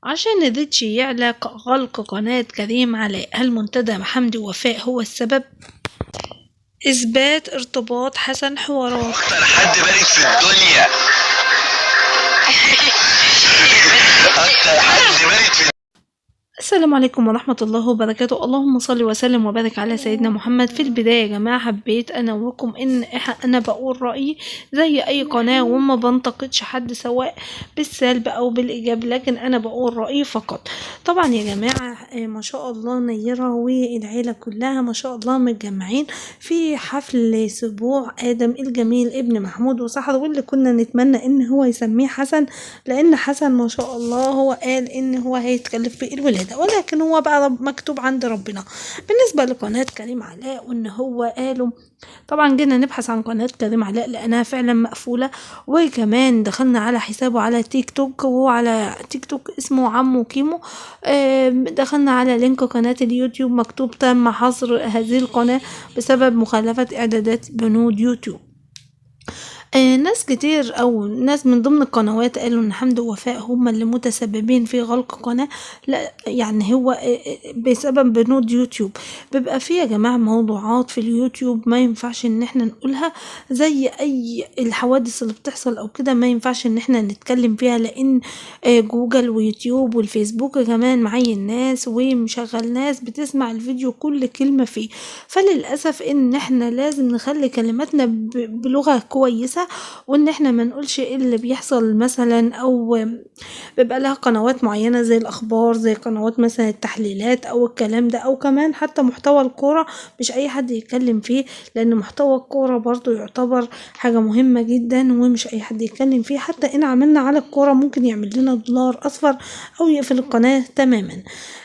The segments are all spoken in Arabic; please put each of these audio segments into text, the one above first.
عشان الريتش يعلى غلق قناة كريم علاء، هل منتدى حمدي ووفاء هو السبب؟ إثبات ارتباط حسن حوارات. أكتر حد بارد في الدنيا. أكتر حد بارد في السلام عليكم ورحمة الله وبركاته. اللهم صل وسلم وبارك على سيدنا محمد. في البداية يا جماعة حبيت انوهكم ان انا بقول رأيي زي اي قناة، وما بنتقدش حد سواء بالسلب او بالايجاب، لكن انا بقول رأيي فقط. طبعا يا جماعة ما شاء الله نيرة والعيلة كلها ما شاء الله متجمعين في حفل سبوع ادم الجميل ابن محمود وسحر، واللي كنا نتمنى ان هو يسميه حسن، لان حسن ما شاء الله هو قال ان هو هيتكلف بالولادة، ولكن هو بقى مكتوب عند ربنا. بالنسبة لقناة كريم علاء وان هو قالوا، طبعا جينا نبحث عن قناة كريم علاء لأنها فعلا مقفولة، وكمان دخلنا على حسابه على تيك توك، وهو على تيك توك اسمه عمو كيمو. دخلنا على لينك قناة اليوتيوب مكتوب تم حظر هذه القناة بسبب مخالفة إعدادات بنود يوتيوب. ناس كتير او ناس من ضمن القنوات قالوا ان حمدي ووفاء هما اللي متسببين في غلق قناة. لا يعني هو بسبب بنود يوتيوب. بيبقى فيه يا جماعة موضوعات في اليوتيوب ما ينفعش ان احنا نقولها، زي اي الحوادث اللي بتحصل او كده ما ينفعش ان احنا نتكلم فيها، لان جوجل ويوتيوب والفيسبوك كمان معين ناس ومشغل ناس بتسمع الفيديو كل كلمة فيه. فللأسف ان احنا لازم نخلي كلماتنا بلغة كويسة، وان احنا ما نقولش ايه اللي بيحصل مثلا، او بيبقى لها قنوات معينة زي الاخبار، زي قنوات مثلا التحليلات او الكلام ده، او كمان حتى محتوى الكورة مش اي حد يتكلم فيه، لان محتوى الكورة برضو يعتبر حاجة مهمة جدا ومش اي حد يتكلم فيه. حتى ان عملنا على الكورة ممكن يعمل لنا دولار اصفر او يقفل القناة تماما.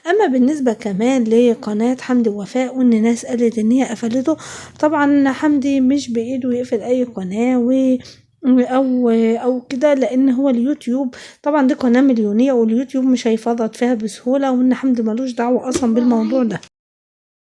اما بالنسبة كمان لقناة حمدي ووفاء وان ناس قالت ان هي قفلته، طبعا حمدي مش بايده يقفل اي قناة او كده، لان هو اليوتيوب طبعا دي قناة مليونية واليوتيوب مش هيفرط فيها بسهولة، وان حمدي ملوش دعوة اصلا بالموضوع ده.